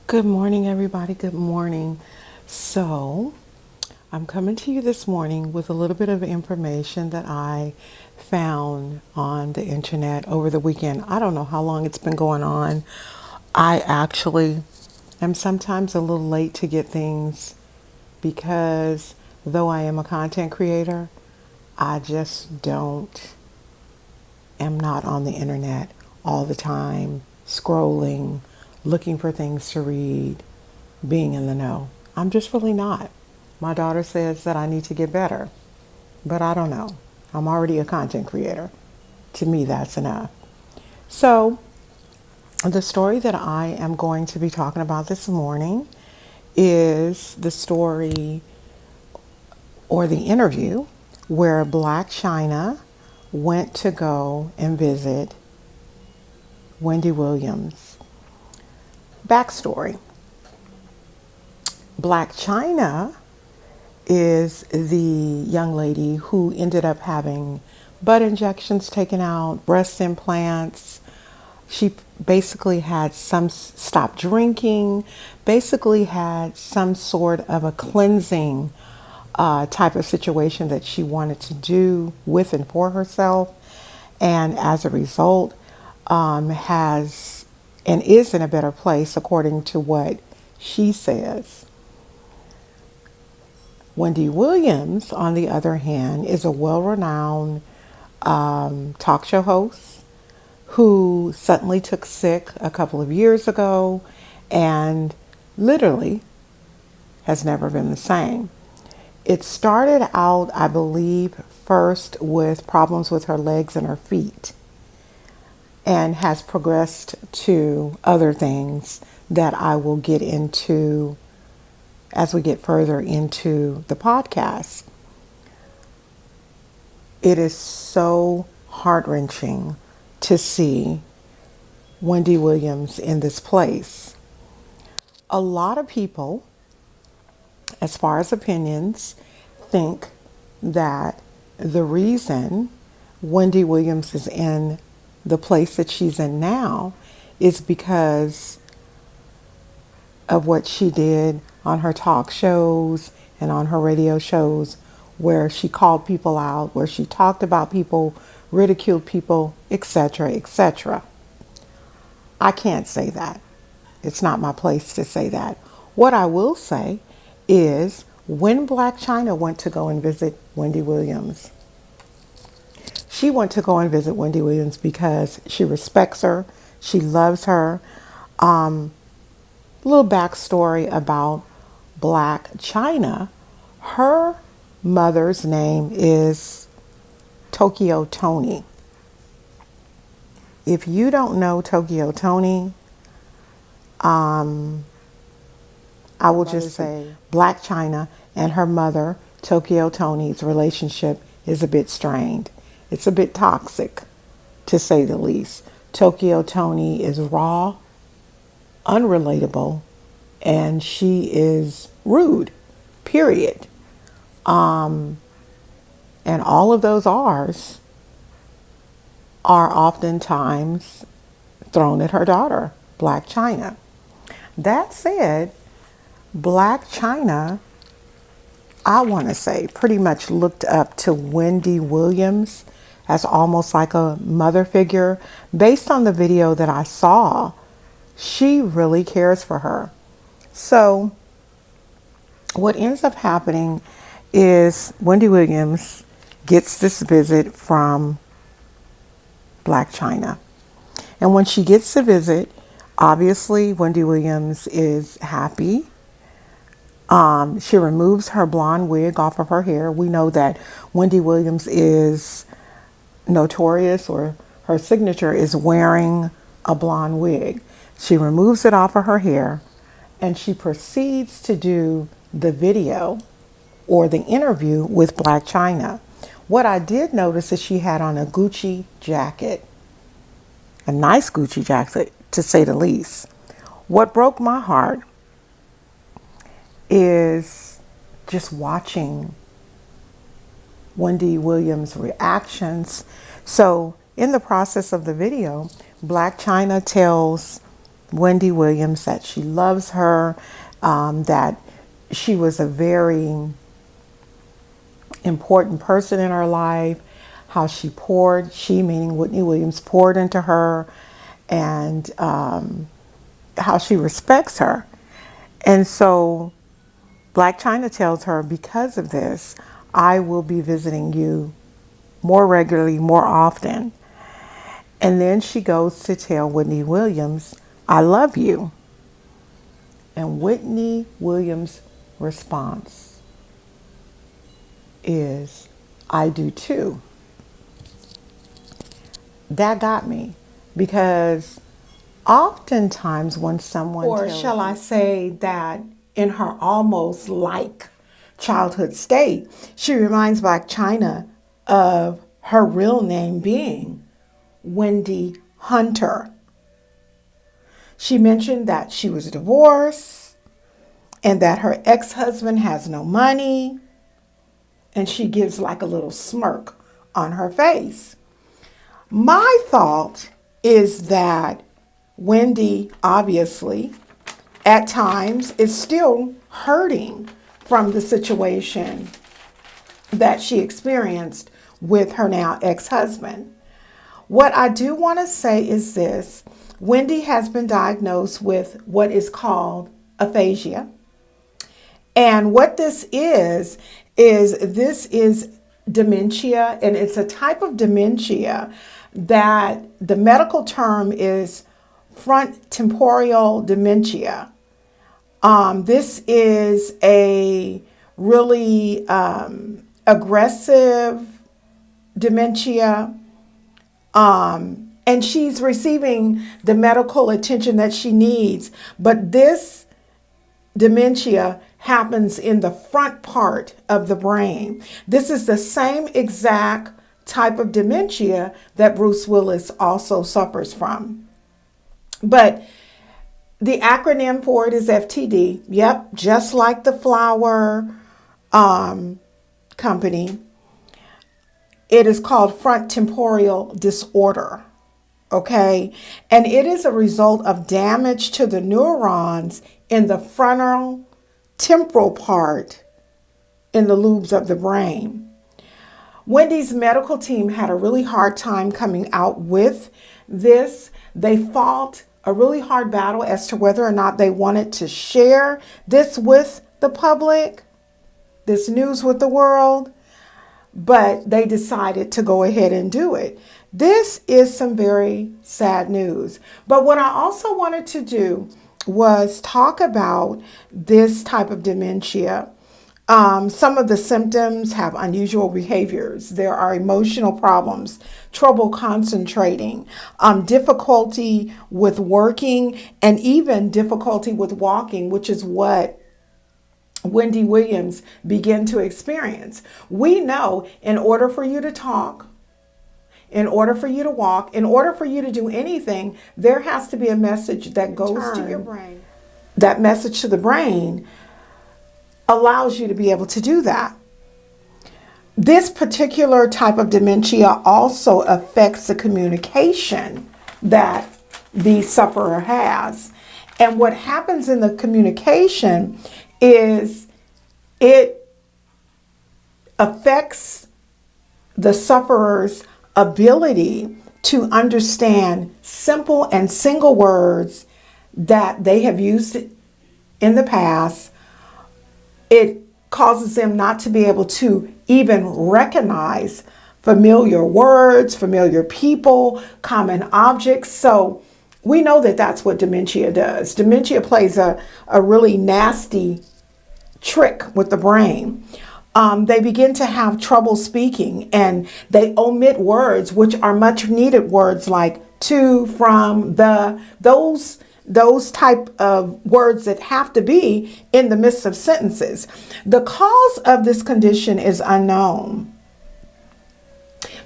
Good morning, everybody. Good morning. So, I'm coming to you this morning with a little bit of information that I found on the internet over the weekend. I don't know how long it's been going on. I actually am sometimes a little late to get things because though I am a content creator, I just am not on the internet all the time, scrolling, looking for things to read, being in the know. I'm just really not. My daughter says that I need to get better, but I don't know. I'm already a content creator. To me, that's enough. So, the story that I am going to be talking about this morning is the story or the interview where Blac Chyna went to go and visit Wendy Williams. Backstory: Blac Chyna is the young lady who ended up having butt injections taken out, breast implants. She basically had stopped drinking, basically had some sort of a cleansing type of situation that she wanted to do with and for herself. And as a result, has and is in a better place according to what she says. Wendy Williams, on the other hand, is a well-renowned talk show host who suddenly took sick a couple of years ago and literally has never been the same. It started out, I believe, first with problems with her legs and her feet and has progressed to other things that I will get into as we get further into the podcast. It is so heart-wrenching to see Wendy Williams in this place. A lot of people, as far as opinions, think that the reason Wendy Williams is in the place that she's in now is because of what she did on her talk shows and on her radio shows, where she called people out, where she talked about people, ridiculed people, etc., etc. I can't say that. It's not my place to say that. What I will say is when Blac Chyna went to go and visit Wendy Williams, she went to go and visit Wendy Williams because she respects her, she loves her. Little backstory about Blac Chyna. Her mother's name is Tokyo Toni. If you don't know Tokyo Toni, I will just say Blac Chyna and her mother, Tokyo Toni's relationship is a bit strained. It's a bit toxic, to say the least. Tokyo Toni is raw, unrelatable, and she is rude, period. And all of those R's are oftentimes thrown at her daughter, Blac Chyna. That said, Blac Chyna, I want to say, pretty much looked up to Wendy Williams as almost like a mother figure. Based on the video that I saw, she really cares for her. So what ends up happening is Wendy Williams gets this visit from Blac Chyna. And when she gets the visit, obviously Wendy Williams is happy. She removes her blonde wig off of her hair. We know that Wendy Williams is notorious, or her signature is wearing a blonde wig. She removes it off of her hair and she proceeds to do the video or the interview with Blac Chyna. What I did notice is she had on a Gucci jacket, a nice Gucci jacket to say the least. What broke my heart is just watching Wendy Williams' reactions. So in the process of the video, Blac Chyna tells Wendy Williams that she loves her, that she was a very important person in her life, how she meaning Whitney Williams, poured into her, and how she respects her. And so Blac Chyna tells her, because of this, I will be visiting you more regularly, more often. And then she goes to tell Whitney Williams, I love you. And Whitney Williams' response is, I do too. That got me, because oftentimes when someone Or shall I say that in her almost like childhood state, she reminds Blac Chyna of her real name being Wendy Hunter. She mentioned that she was divorced and that her ex-husband has no money, and she gives like a little smirk on her face. My thought is that Wendy, obviously, at times is still hurting from the situation that she experienced with her now ex-husband. What I do want to say is this: Wendy has been diagnosed with what is called aphasia. And what this is dementia, and it's a type of dementia that the medical term is front temporal dementia. This is a really aggressive dementia, and she's receiving the medical attention that she needs. But this dementia happens in the front part of the brain. This is the same exact type of dementia that Bruce Willis also suffers from. But the acronym for it is FTD. Yep, just like the flower company. It is called front temporal disorder. Okay, and it is a result of damage to the neurons in the frontal temporal part in the lobes of the brain. Wendy's medical team had a really hard time coming out with this. They fought a really hard battle as to whether or not they wanted to share this with the public, this news with the world, but they decided to go ahead and do it. This is some very sad news. But what I also wanted to do was talk about this type of dementia. Some of the symptoms have unusual behaviors. There are emotional problems, trouble concentrating, difficulty with working, and even difficulty with walking, which is what Wendy Williams began to experience. We know in order for you to talk, in order for you to walk, in order for you to do anything, there has to be a message that goes to your brain. That message to the brain allows you to be able to do that. This particular type of dementia also affects the communication that the sufferer has. And what happens in the communication is it affects the sufferer's ability to understand simple and single words that they have used in the past. It causes them not to be able to even recognize familiar words, familiar people, common objects. So we know that that's what dementia does. Dementia plays a really nasty trick with the brain. They begin to have trouble speaking, and they omit words, which are much needed words like to, from, the, those type of words that have to be in the midst of sentences. The cause of this condition is unknown,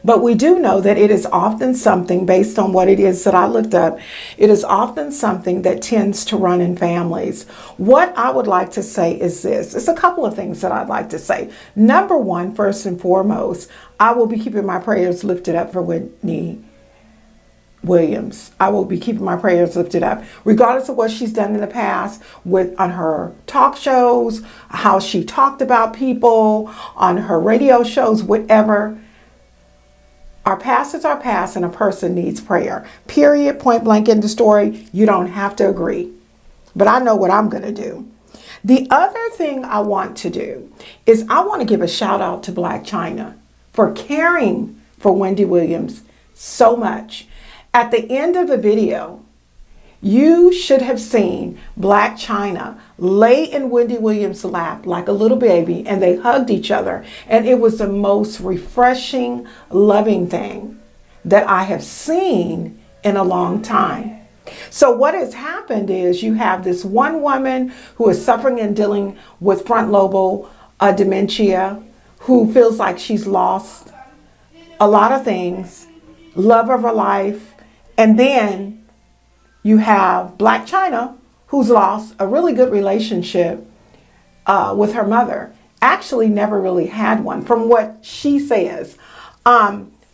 but we do know that it is often something, based on what it is that I looked up, it is often something that tends to run in families. What I would like to say is this. It's a couple of things that I'd like to say. Number one, first and foremost, I will be keeping my prayers lifted up for Whitney Williams. I will be keeping my prayers lifted up, regardless of what she's done in the past on her talk shows, how she talked about people, on her radio shows, whatever. Our past is our past, and a person needs prayer. Period. Point blank in the story. You don't have to agree. But I know what I'm going to do. The other thing I want to do is I want to give a shout out to Blac Chyna for caring for Wendy Williams so much. At the end of the video, you should have seen Blac Chyna lay in Wendy Williams' lap like a little baby, and they hugged each other. And it was the most refreshing, loving thing that I have seen in a long time. So what has happened is you have this one woman who is suffering and dealing with frontal lobe dementia, who feels like she's lost a lot of things, love of her life. And then you have Blac Chyna, who's lost a really good relationship with her mother. Actually never really had one, from what she says.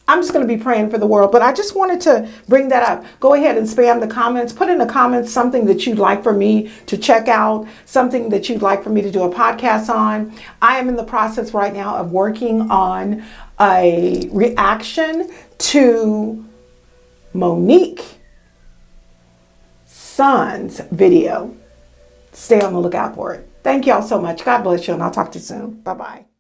I'm just going to be praying for the world, but I just wanted to bring that up. Go ahead and spam the comments. Put in the comments something that you'd like for me to check out, something that you'd like for me to do a podcast on. I am in the process right now of working on a reaction to Monique's son's video. Stay on the lookout for it. Thank y'all so much. God bless you, and I'll talk to you soon. Bye-bye.